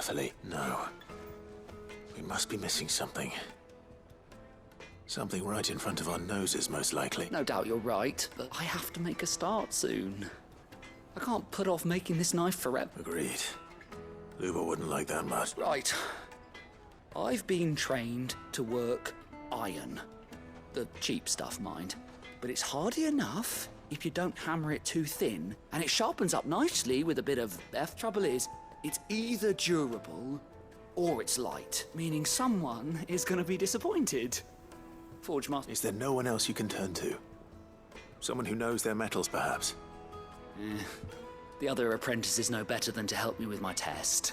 carefully. No. We must be missing something. Something right in front of our noses, most likely. No doubt you're right, but I have to make a start soon. I can't put off making this knife forever. Agreed. Luba wouldn't like that much. Right. I've been trained to work iron. The cheap stuff, mind. But it's hardy enough if you don't hammer it too thin, and it sharpens up nicely with a bit of... The trouble is, it's either durable or it's light, meaning someone is going to be disappointed. Forge Master... Is there no one else you can turn to? Someone who knows their metals, perhaps? The other apprentices know better than to help me with my test.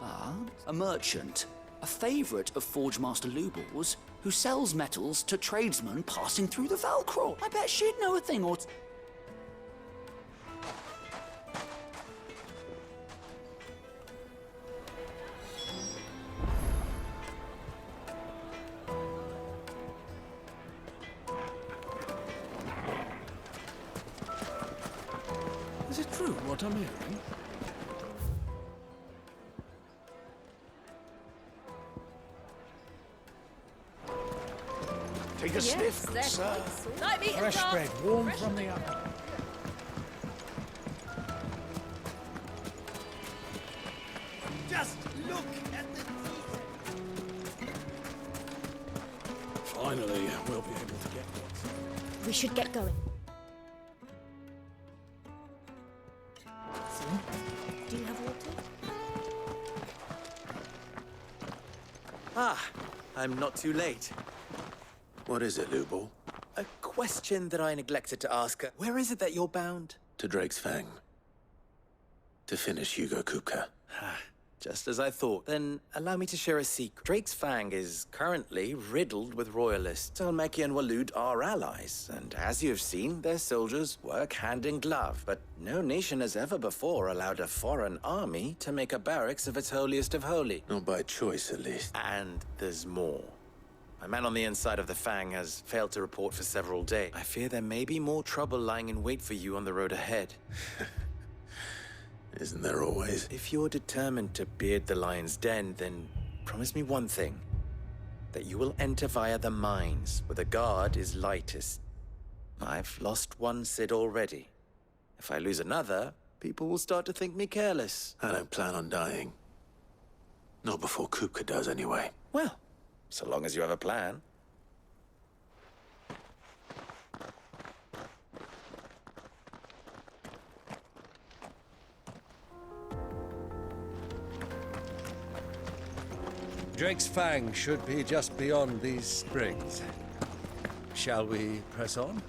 But a merchant, a favourite of Forge Master Lubal's, who sells metals to tradesmen passing through the Velcro. I bet she'd know a thing or... Is it true what I'm hearing? Take a sniff, good sir. Fresh bread, warm from the oven. Just look at the Finally, we'll be able to get one. We should get going. So, do you have water? Ah, I'm not too late. What is it, Lubal? A question that I neglected to ask. Where is it that you're bound? To Drake's Fang. To finish Hugo Kupka. Just as I thought. Then allow me to share a secret. Drake's Fang is currently riddled with royalists. Almeki and Walud are allies, and as you have seen, their soldiers work hand in glove. But no nation has ever before allowed a foreign army to make a barracks of its holiest of holy. Not by choice, at least. And there's more. My man on the inside of the Fang has failed to report for several days. I fear there may be more trouble lying in wait for you on the road ahead. Isn't there always? If you're determined to beard the lion's den, then promise me one thing. That you will enter via the mines, where the guard is lightest. I've lost one Cid already. If I lose another, people will start to think me careless. I don't plan on dying. Not before Kupka does, anyway. Well, so long as you have a plan. Drake's Fang should be just beyond these springs. Shall we press on?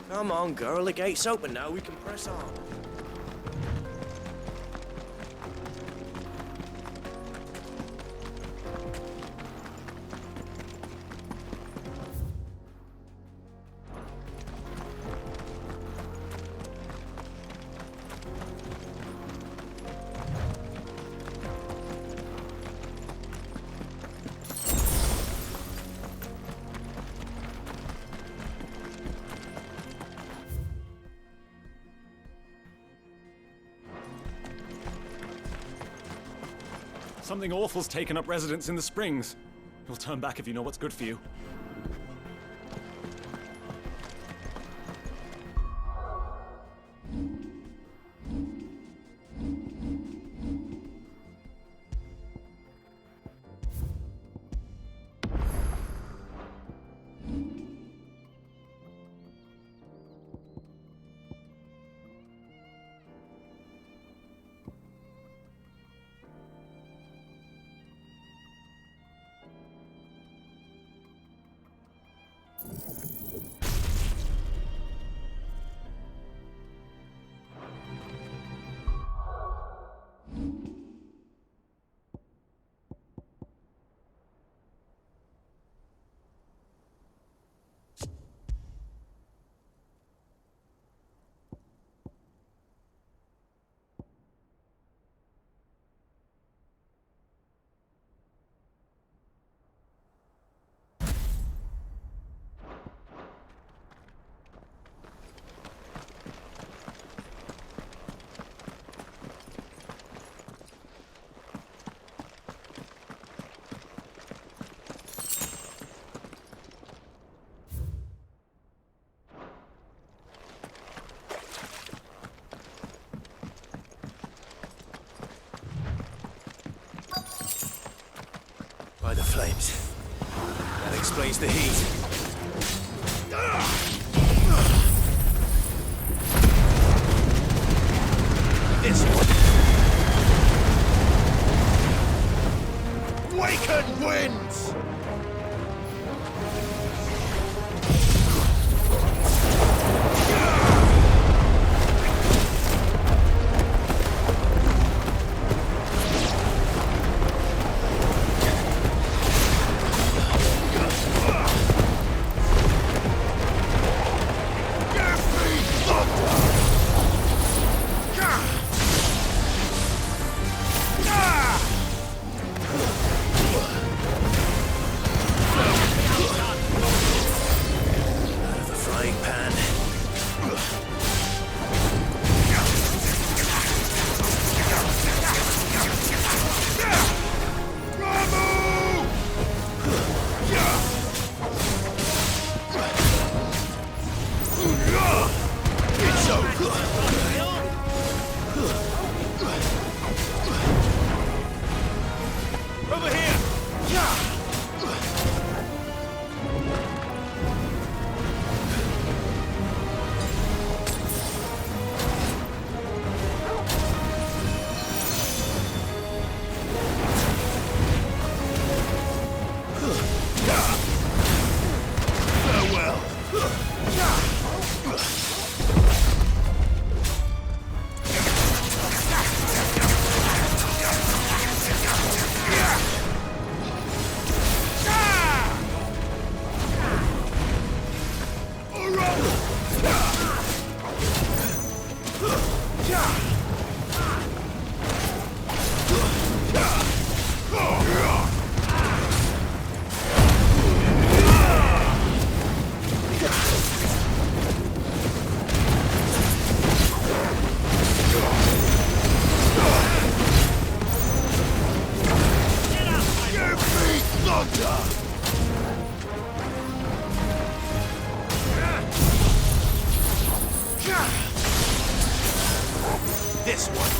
Come on, girl. The gate's open now. We can press on. Something awful's taken up residence in the springs. You'll turn back if you know what's good for you. flames. That explains the heat. This one. Waken winds! Over here! This one.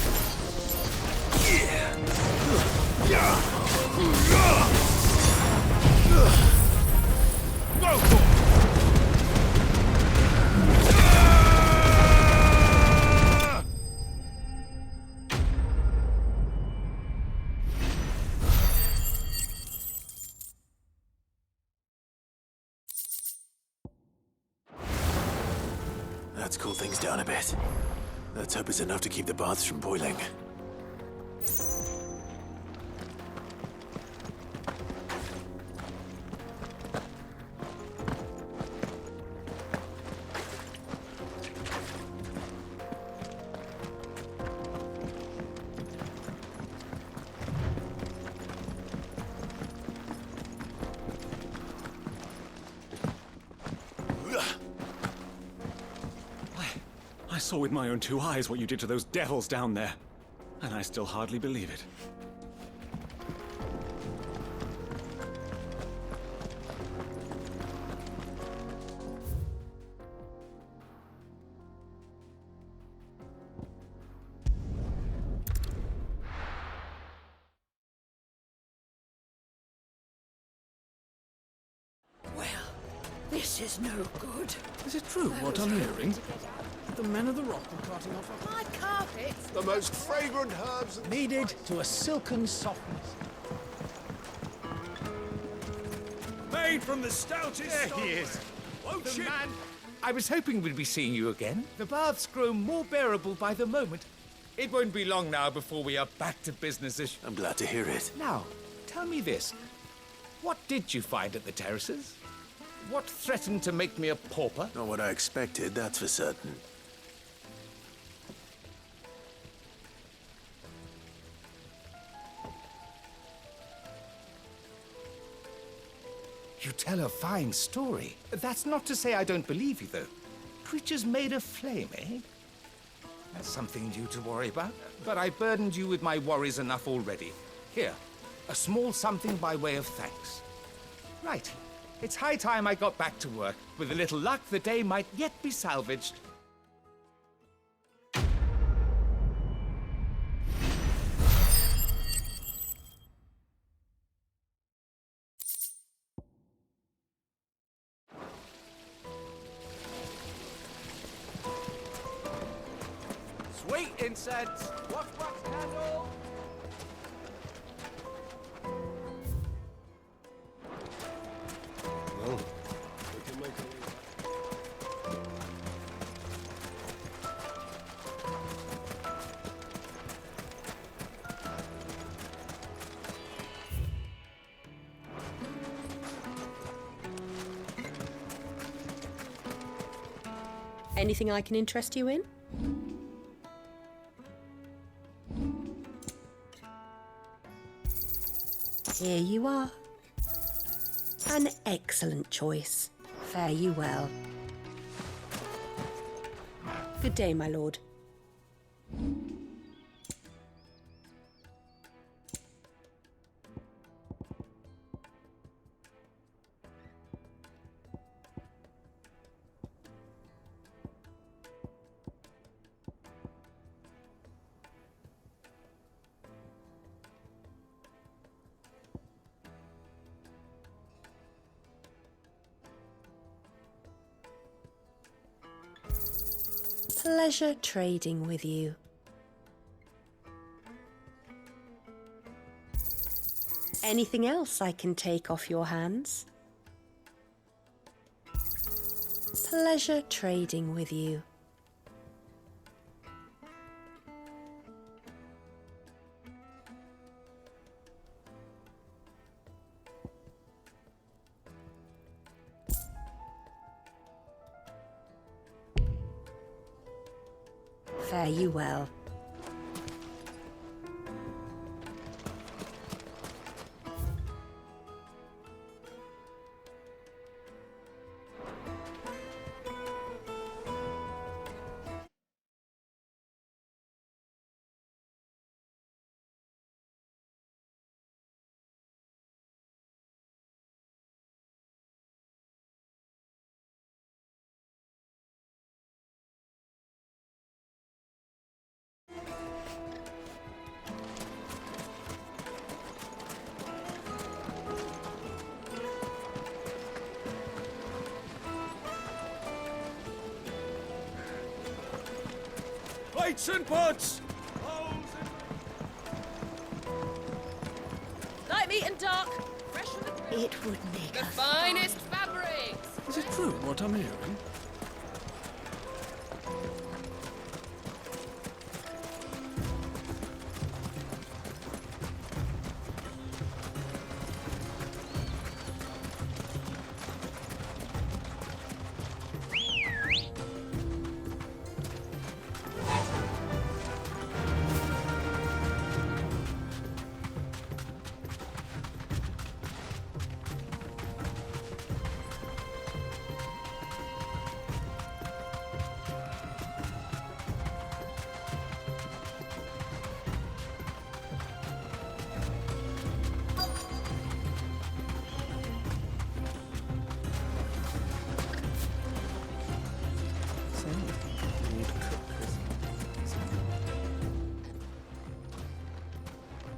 Go for it! Let's cool things down a bit. Let's hope it's enough to keep the baths from boiling. I saw with my own two eyes what you did to those devils down there, and I still hardly believe it. Well, this is no good. Is it true what I'm hearing? The men of the rock are carting off My carpets! The most fragrant herbs needed to a silken softness. Made from the stoutest. There he is. The man. I was hoping we'd be seeing you again. The baths grow more bearable by the moment. It won't be long now before we are back to business as... I'm glad to hear it. Now, tell me this. What did you find at the terraces? What threatened to make me a pauper? Not what I expected, that's for certain. You tell a fine story. That's not to say I don't believe you, though. Creatures made of flame, eh? That's something new to worry about. But I burdened you with my worries enough already. Here, a small something by way of thanks. Right. It's high time I got back to work. With a little luck, the day might yet be salvaged. Sweet incense! Wax candle! Well, we can make a... Anything I can interest you in? Here you are. An excellent choice. Fare you well. Good day, my lord. Pleasure trading with you. Anything else I can take off your hands? Pleasure trading with you. Fare you well. Plates and pots! Light meat and dark. Fresh from the grill. It would make The a finest fabrics. Is it true what I'm hearing?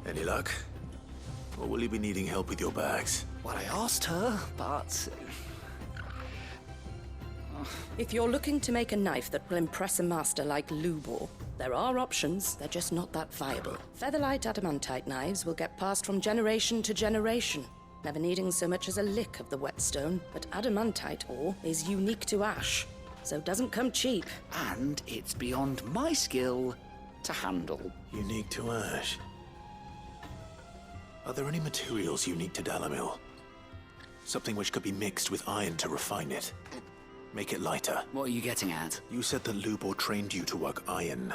Any luck? Or will you be needing help with your bags? Well, I asked her, but... If you're looking to make a knife that will impress a master like Lubor, there are options, they're just not that viable. Featherlight adamantite knives will get passed from generation to generation, never needing so much as a lick of the whetstone, but adamantite ore is unique to ash, so doesn't come cheap. And it's beyond my skill to handle. Unique to ash. Are there any materials unique to Dalamil? Something which could be mixed with iron to refine it. Make it lighter. What are you getting at? You said that Lubor trained you to work iron.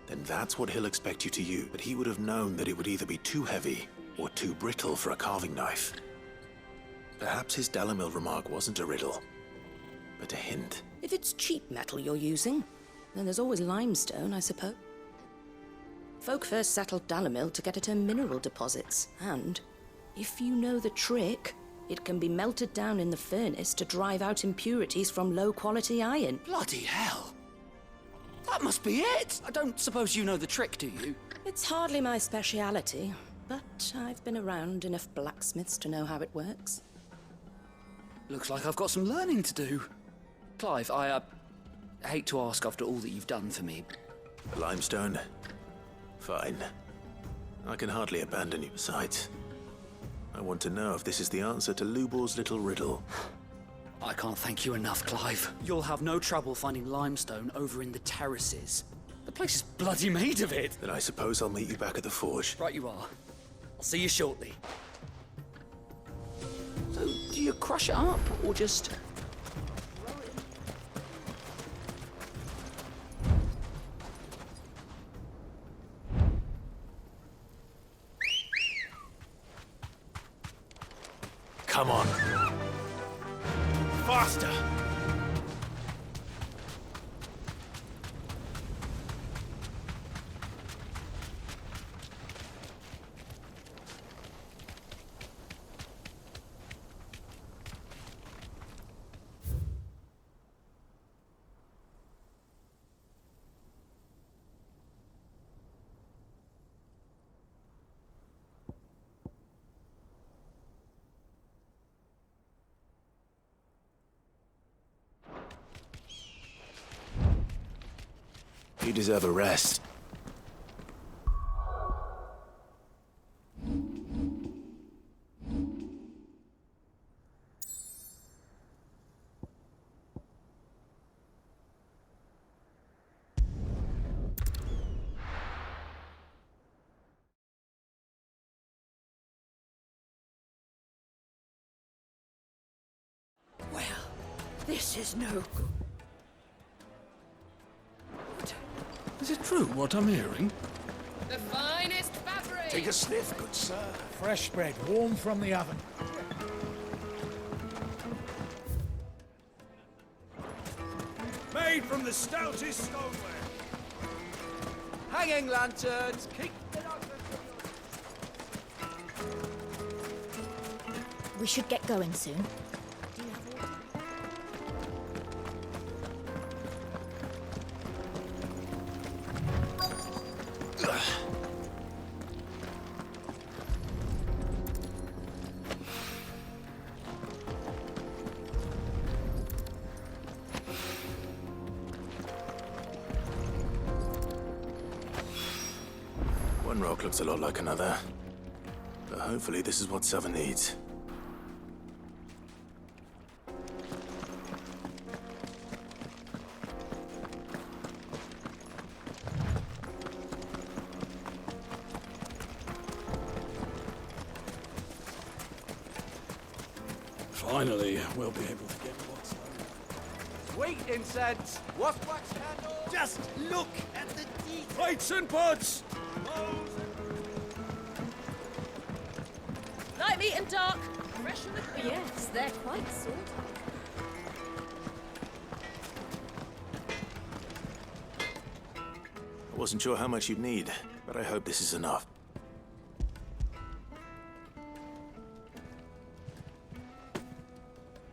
Then that's what he'll expect you to use. But he would have known that it would either be too heavy or too brittle for a carving knife. Perhaps his Dalamil remark wasn't a riddle, but a hint. If it's cheap metal you're using, then there's always limestone, I suppose. Folk first settled Dalamil to get at her mineral deposits, and if you know the trick, it can be melted down in the furnace to drive out impurities from low-quality iron. Bloody hell! That must be it! I don't suppose you know the trick, do you? It's hardly my speciality, but I've been around enough blacksmiths to know how it works. Looks like I've got some learning to do. Clive, I hate to ask after all that you've done for me, Limestone? Fine. I can hardly abandon you. Besides, I want to know if this is the answer to Lubor's little riddle. I can't thank you enough, Clive. You'll have no trouble finding limestone over in the terraces. The place is bloody made of it. Then I suppose I'll meet you back at the forge. Right you are. I'll see you shortly. So, do you crush it up, or just... Come on. Faster! You deserve a rest. Well, this is no good. Is it true what I'm hearing? The finest fabric. Take a sniff, good sir. Fresh bread, warm from the oven. Made from the stoutest stoneware. Hanging lanterns, keep... We should get going soon. One rock looks a lot like another. But hopefully this is what Sava needs. Finally, we'll be able to get what's Sweet incense! What wax candle? Just look at the details. Plates and pots! Light, meat, and dark. Fresh from the creek. Yes, they're quite salty. I wasn't sure how much you'd need, but I hope this is enough.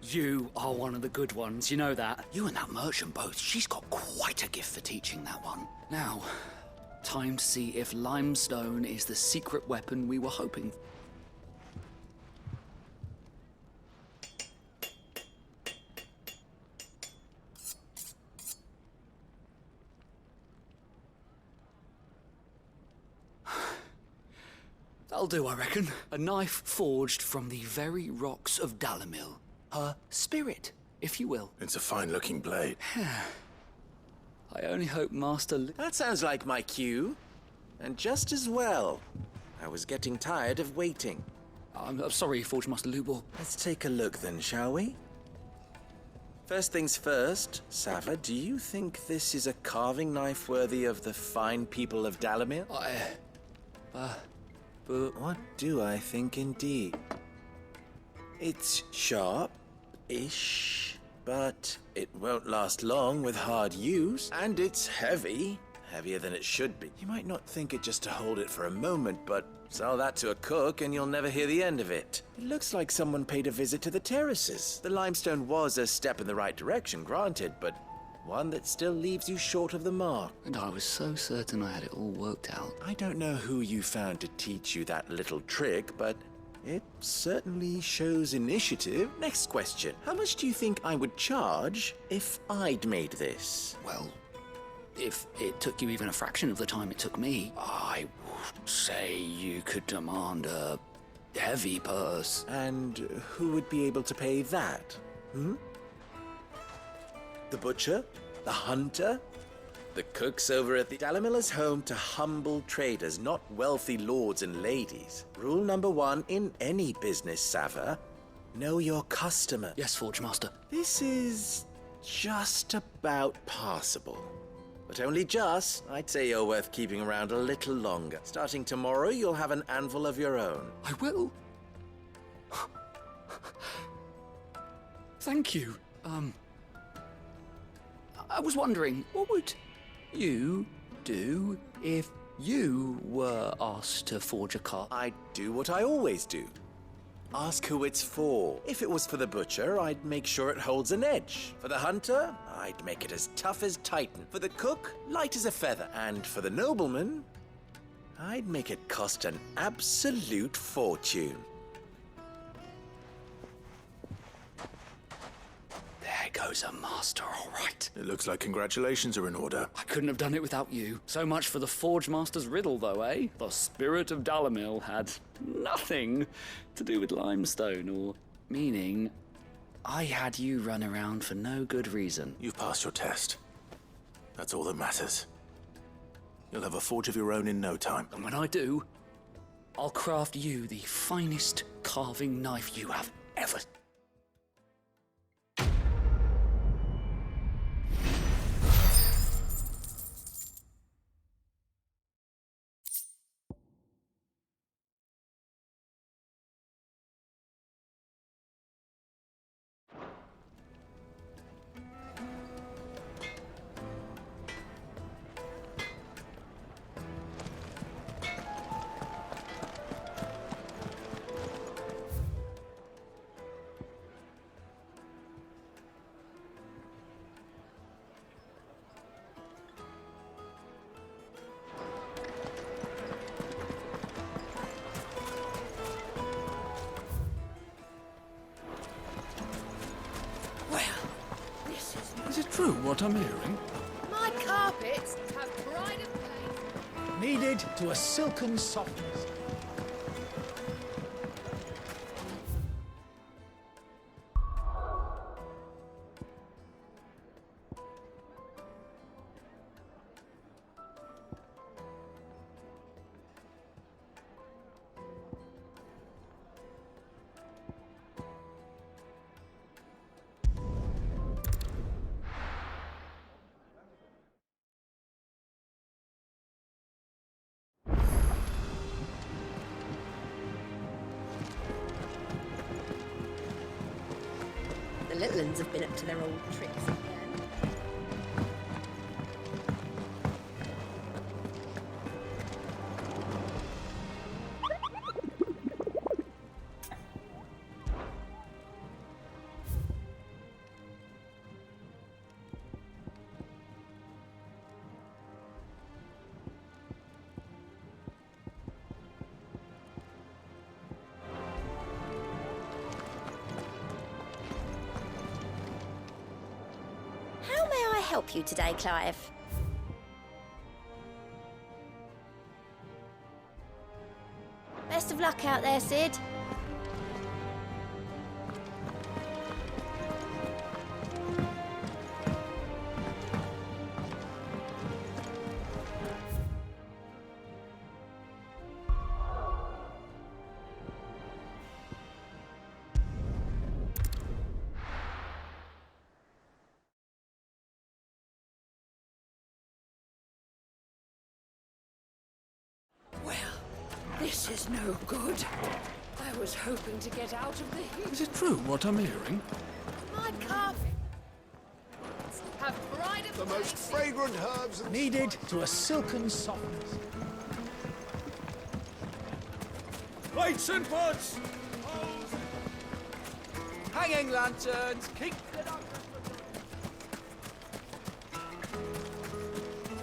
You are one of the good ones, you know that. You and that merchant both, she's got quite a gift for teaching that one. Now, time to see if limestone is the secret weapon we were hoping for. That'll do, I reckon. A knife forged from the very rocks of Dalamil. Her spirit, if you will. It's a fine-looking blade. I only hope Master... That sounds like my cue. And just as well. I was getting tired of waiting. I'm sorry, Forge Master Lubor. Let's take a look then, shall we? First things first, Sava, do you think this is a carving knife worthy of the fine people of Dalamir? But... What do I think indeed? It's sharp-ish, but it won't last long with hard use. And it's heavy. Heavier than it should be. You might not think it just to hold it for a moment, but sell that to a cook and you'll never hear the end of it. It looks like someone paid a visit to the terraces. The limestone was a step in the right direction, granted, but one that still leaves you short of the mark. And I was so certain I had it all worked out. I don't know who you found to teach you that little trick, but it certainly shows initiative. Next question. How much do you think I would charge if I'd made this? Well, if it took you even a fraction of the time it took me, I would say you could demand a heavy purse. And who would be able to pay that? The butcher? The hunter? The cooks over at the Dalamiller's home to humble traders, not wealthy lords and ladies. Rule number 1 in any business, Sava. Know your customer. Yes, Forge Master. This is just about passable. But only just. I'd say you're worth keeping around a little longer. Starting tomorrow, you'll have an anvil of your own. I will. Thank you. I was wondering, what would you do if you were asked to forge a cart? I'd do what I always do. Ask who it's for. If it was for the butcher, I'd make sure it holds an edge. For the hunter, I'd make it as tough as Titan. For the cook, light as a feather. And for the nobleman, I'd make it cost an absolute fortune. There goes a master, all right. It looks like congratulations are in order. I couldn't have done it without you. So much for the Forge Master's riddle, though, eh? The spirit of Dalamil had nothing to do with limestone, or meaning I had you run around for no good reason. You've passed your test. That's all that matters. You'll have a forge of your own in no time. And when I do, I'll craft you the finest carving knife you have ever. Is it true what I'm hearing? My carpets have pride of place. Kneaded to a silken softness. The little ones have been up to their old tricks again. How may I help you today, Clive? Best of luck out there, Sid. Well, this is no good. I was hoping to get out of the heat. Is it true what I'm hearing? My carpets have pride of The place. most fragrant herbs kneaded to a silken softness. Lights and pots! Hanging lanterns, keep it up.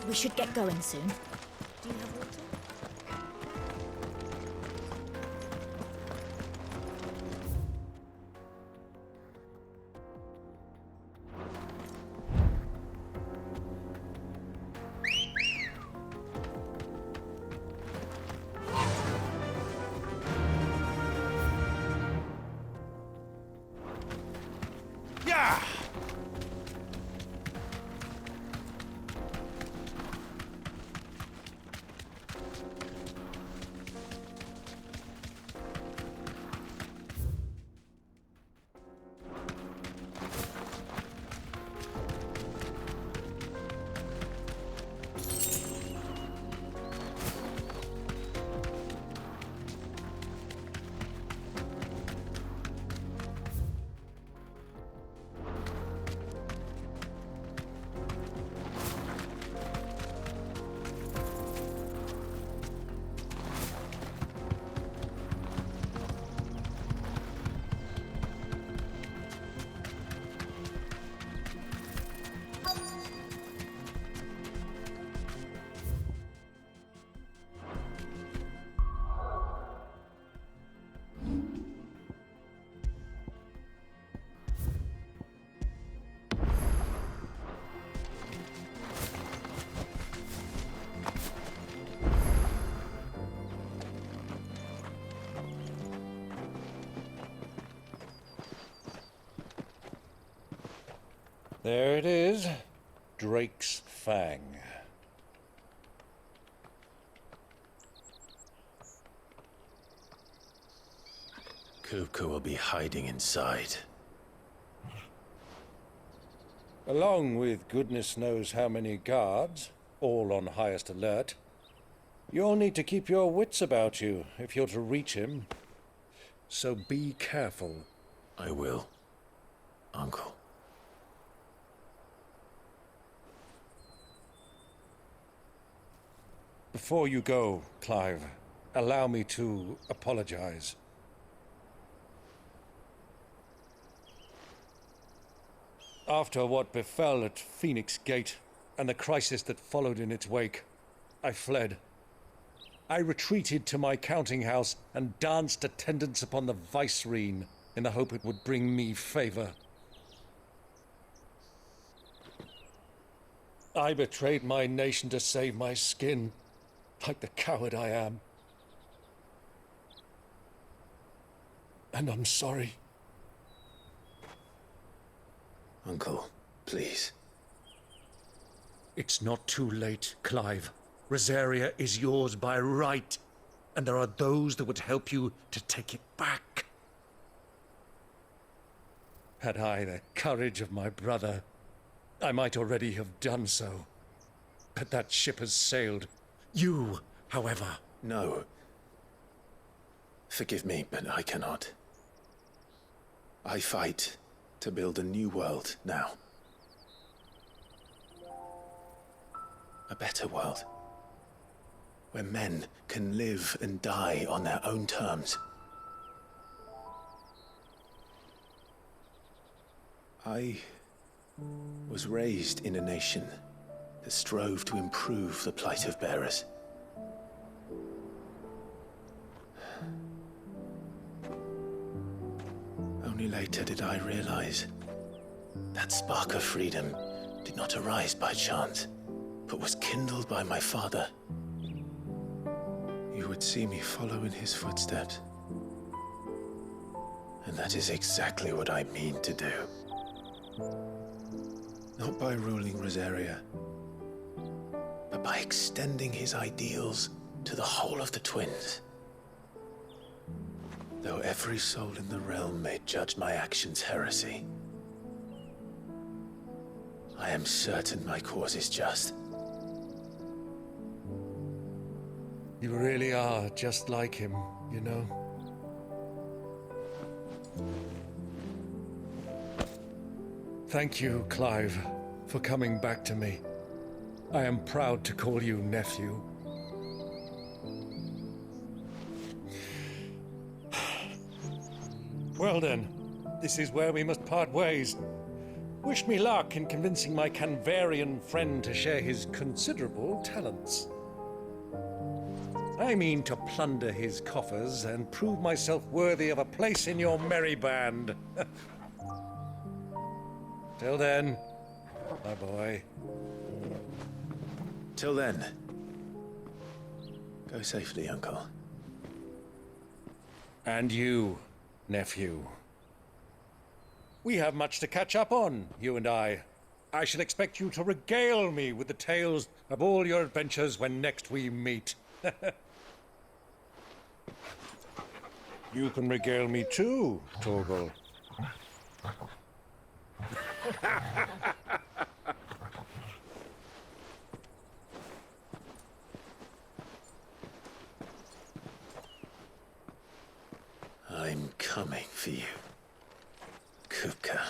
We should get going soon. Do you have water? Yeah! There it is. Drake's Fang. Kupka will be hiding inside. Along with goodness knows how many guards, all on highest alert. You'll need to keep your wits about you if you're to reach him. So be careful. I will, Uncle. Before you go, Clive, allow me to apologize. After what befell at Phoenix Gate and the crisis that followed in its wake, I fled. I retreated to my counting house and danced attendance upon the vicereine in the hope it would bring me favor. I betrayed my nation to save my skin, like the coward I am. And I'm sorry. Uncle, please. It's not too late, Clive. Rosaria is yours by right, and there are those that would help you to take it back. Had I the courage of my brother, I might already have done so. But that ship has sailed. You, however... No. Forgive me, but I cannot. I fight to build a new world now. A better world. Where men can live and die on their own terms. I was raised in a nation that strove to improve the plight of bearers. Only later did I realize that spark of freedom did not arise by chance, but was kindled by my father. You would see me follow in his footsteps. And that is exactly what I mean to do. Not by ruling Rosaria, but by extending his ideals to the whole of the twins. Though every soul in the realm may judge my actions heresy, I am certain my cause is just. You really are just like him, you know? Thank you, Clive, for coming back to me. I am proud to call you nephew. Well then, this is where we must part ways. Wish me luck in convincing my Canvarian friend to share his considerable talents. I mean to plunder his coffers and prove myself worthy of a place in your merry band. Till then, my boy. Till then, go safely, Uncle. And you, nephew. We have much to catch up on, you and I. I shall expect you to regale me with the tales of all your adventures when next we meet. You can regale me too, Torgal. I'm coming for you, Kupka.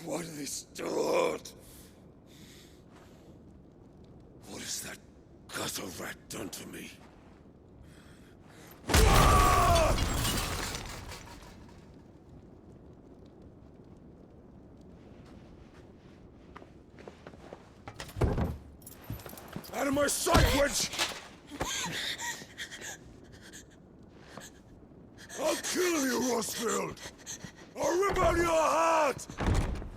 What are they stored? What has that gutter rat done to me? Out of my sight, witch! I'll kill you, Rosfield! I'll rip out your heart!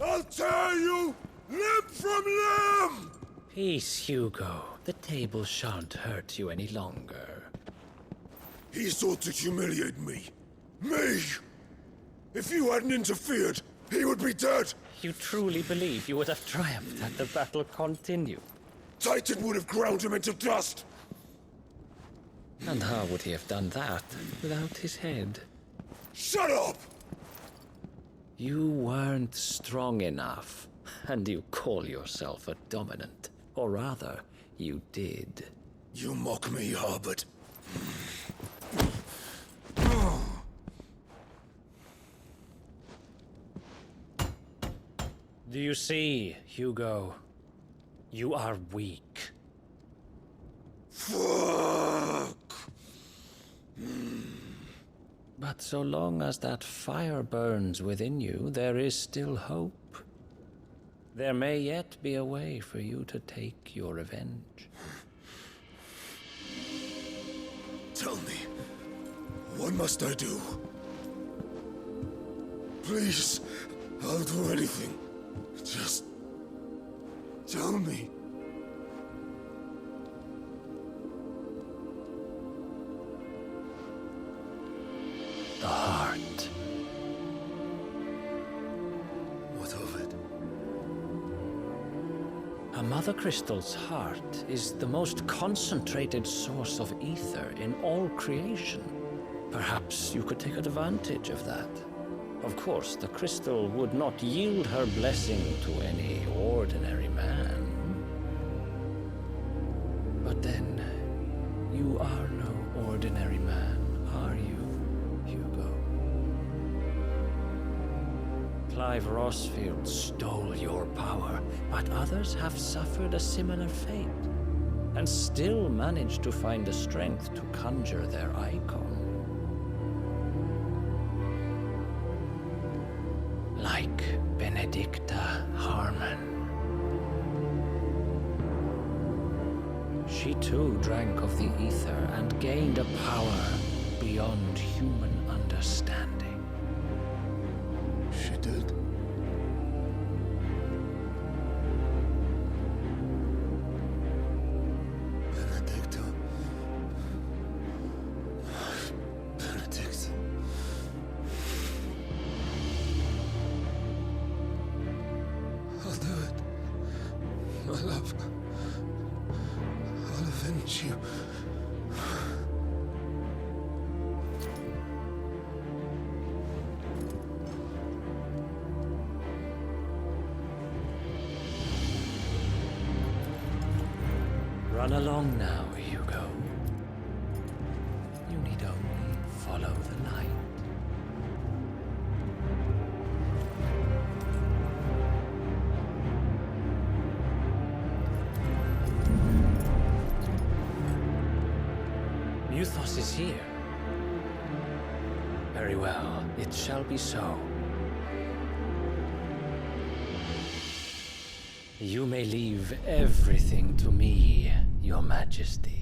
I'll tear you limb from limb! Peace, Hugo. The table shan't hurt you any longer. He sought to humiliate me. Me! If you hadn't interfered, he would be dead! You truly believe you would have triumphed had the battle continued? Titan would have ground him into dust! And how would he have done that without his head? Shut up! You weren't strong enough, and you call yourself a dominant. Or rather, you did. You mock me, Harbert. Do you see, Hugo? You are weak. Fuck! But so long as that fire burns within you, there is still hope. There may yet be a way for you to take your revenge. Tell me, what must I do? Please, I'll do anything. Just tell me. The heart A Mother Crystal's heart is the most concentrated source of ether in all creation. Perhaps you could take advantage of that. Of course, the crystal would not yield her blessing to any ordinary man. But then, you are no ordinary man, are you, Hugo? Clive Rossfield stole your power, but others have suffered a similar fate, and still managed to find the strength to conjure their icon. Like Benedicta Harmon. She too drank of the ether and gained a power beyond human understanding. She did. Benedicta. Benedicta. I'll do it. My love. I'll avenge you. Run along now, Hugo. You need only follow the light. Muthos is here. Very well, it shall be so. You may leave everything to me, Your Majesty.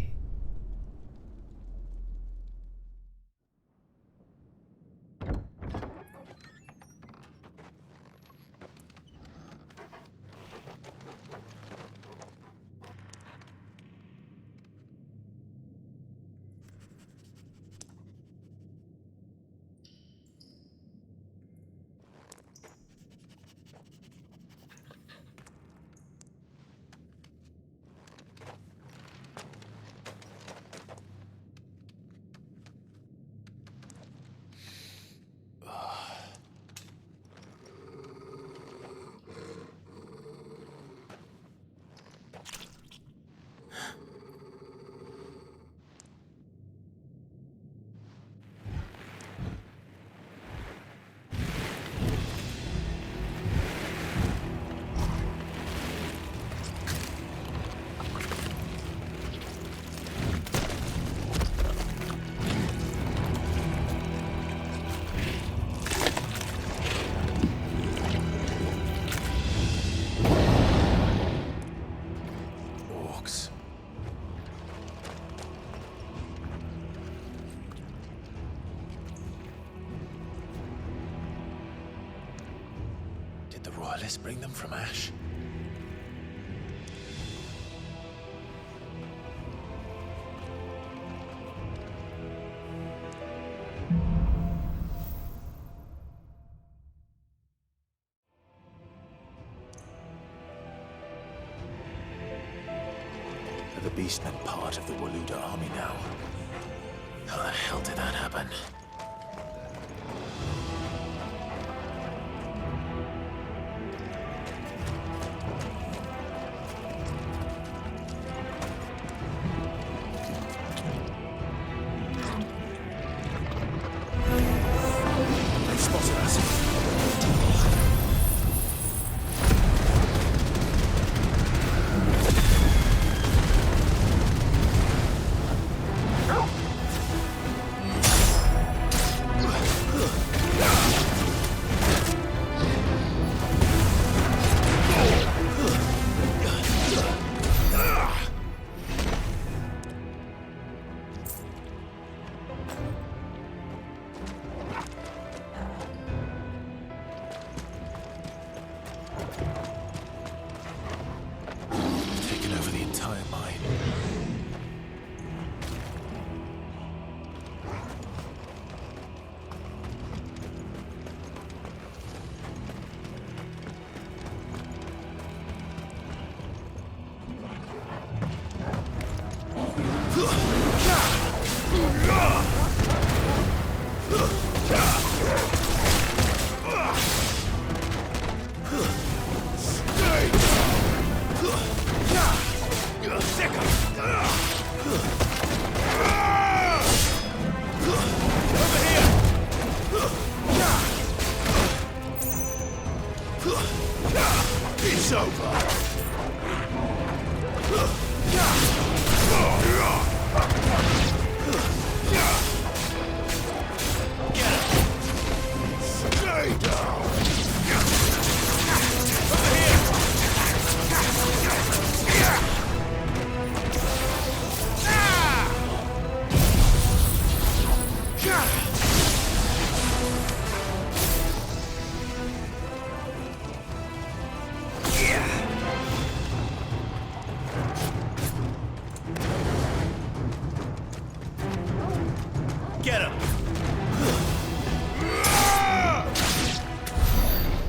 Did the Royalists bring them from Ash? Are the Beastmen part of the Waluda army now? How the hell did that happen?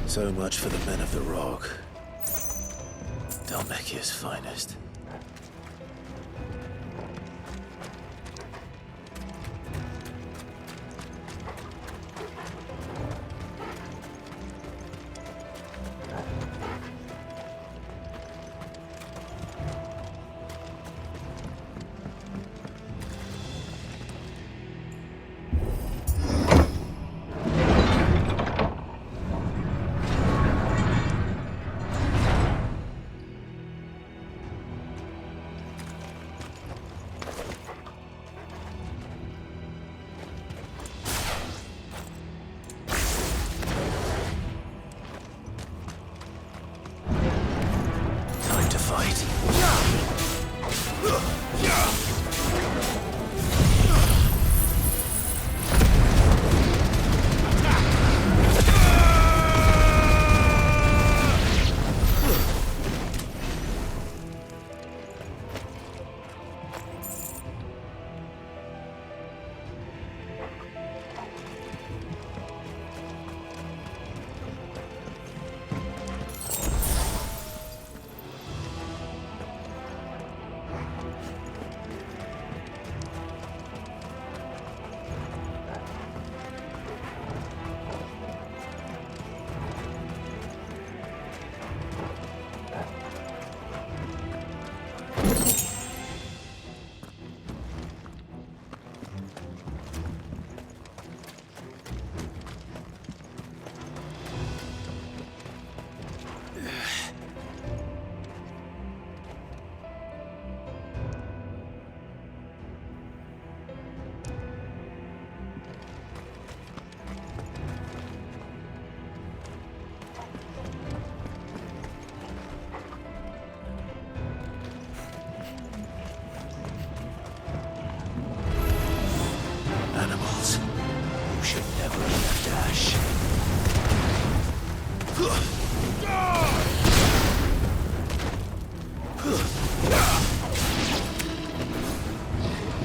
So much for the men of the Rock. Dalmekia's finest.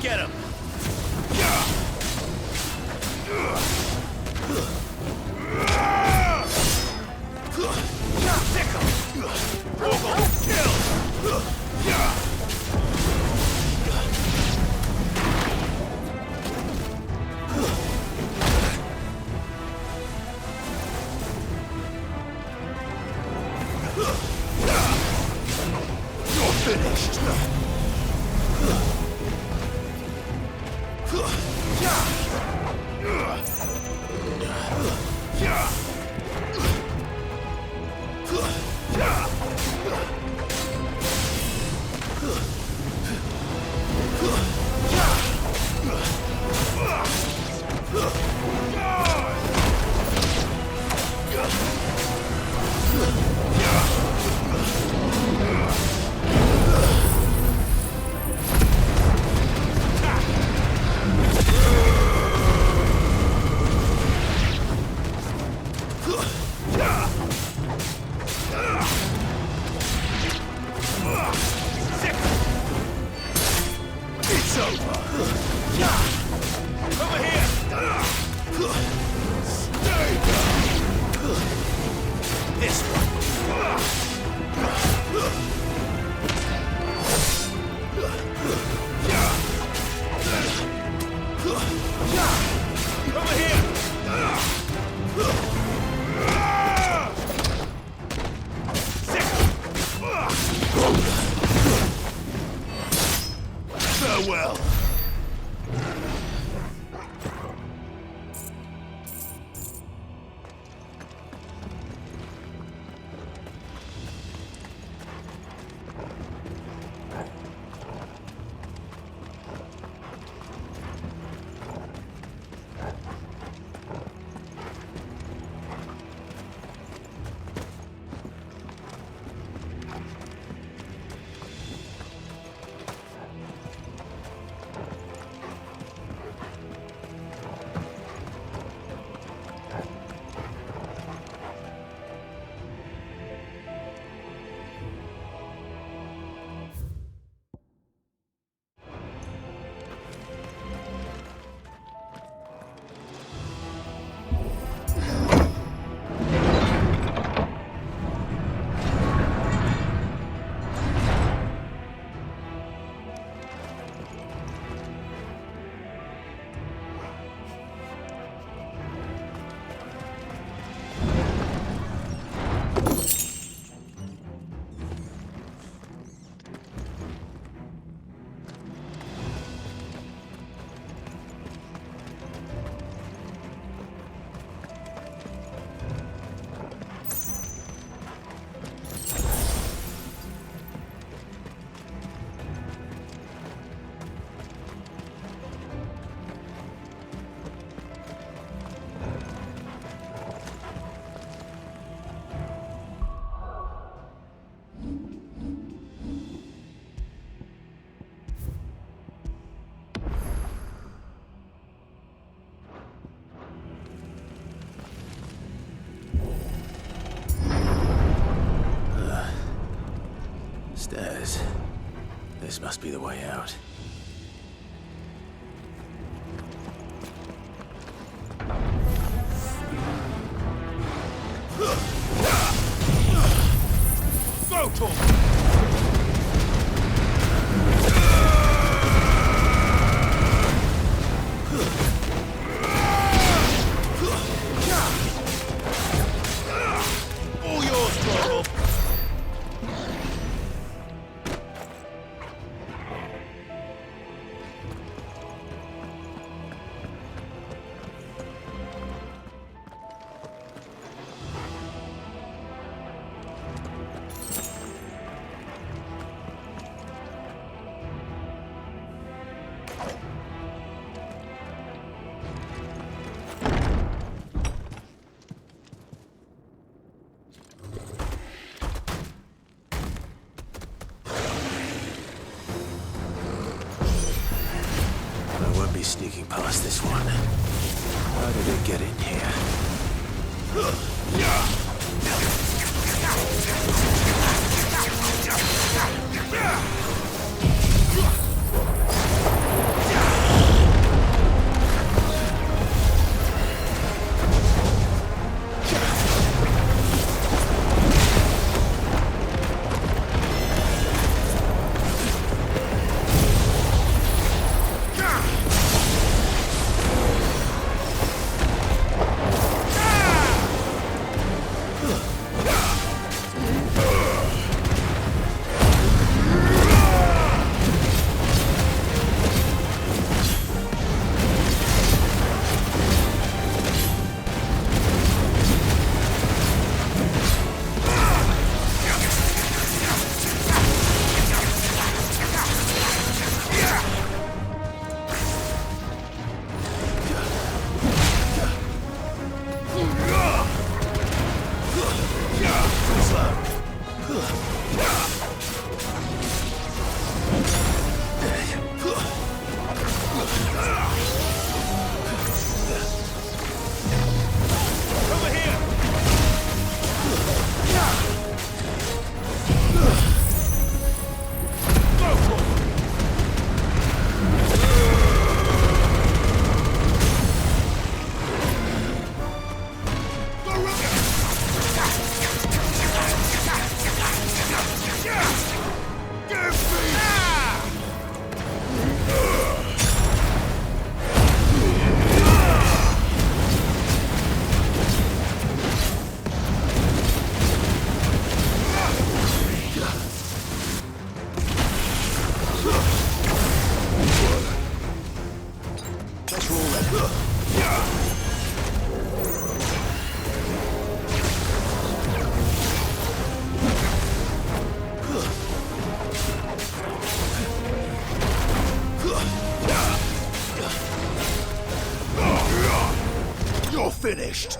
Get him! You're finished! It's over! Over here! Stay down! This one! Over here! Farewell! This must be the way out. Go, Tom! All yours, Torvald! Sneaking past this one. How did it get in here? You're finished!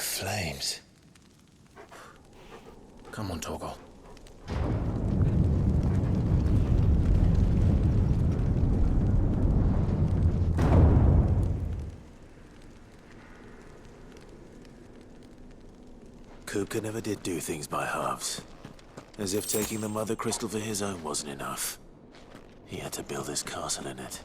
Flames. Come on, Torgal. Kupka never did do things by halves. As if taking the Mother Crystal for his own wasn't enough. He had to build his castle in it.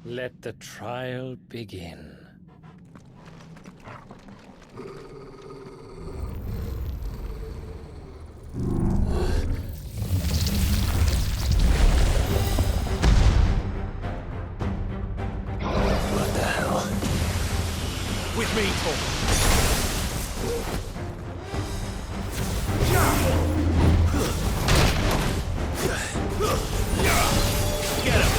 Let the trial begin. What the hell? With me, Torm. Get him!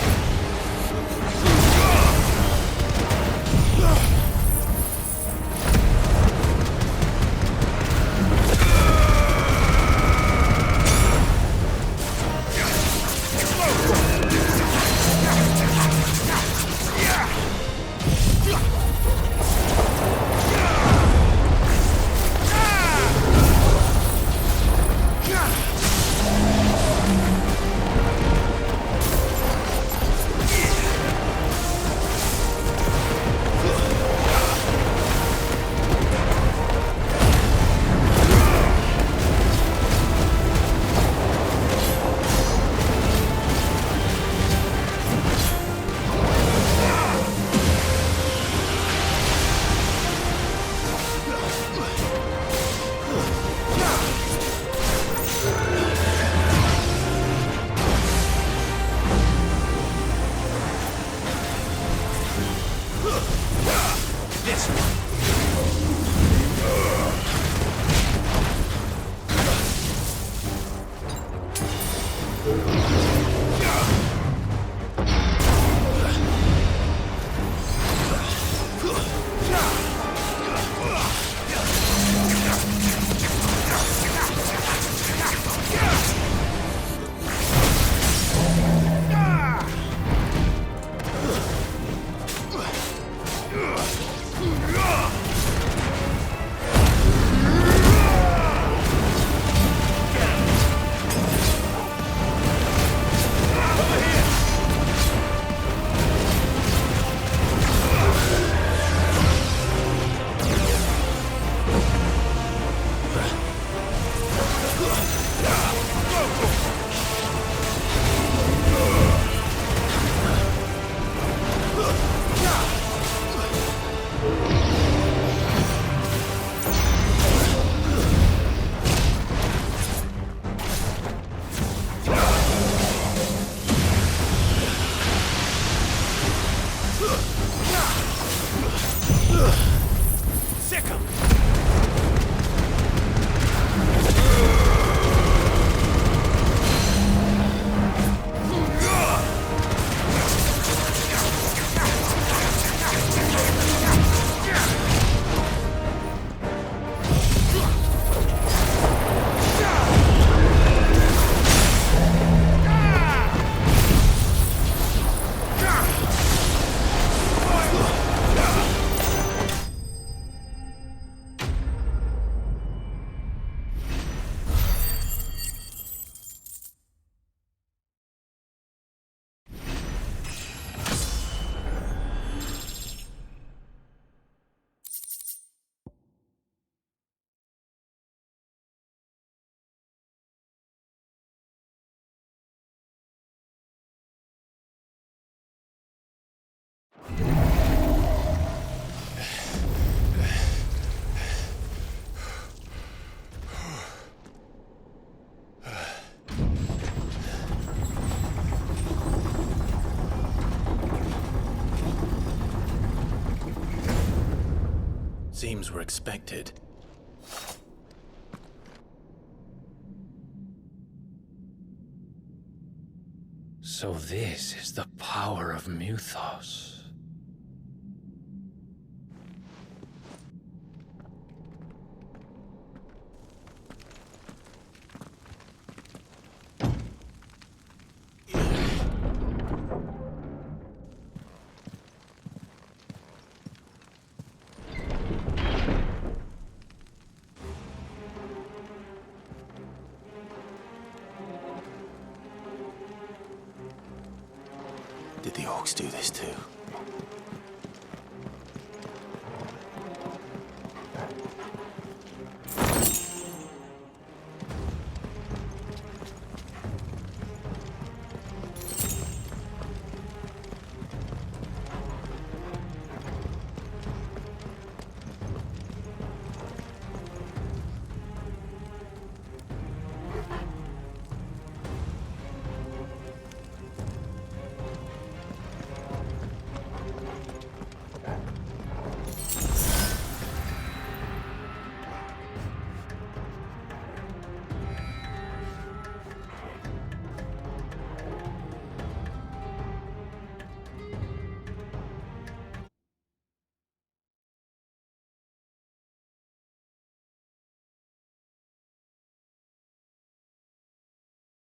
heroes were expected. So this is the power of Muthos. Did the orcs do this too?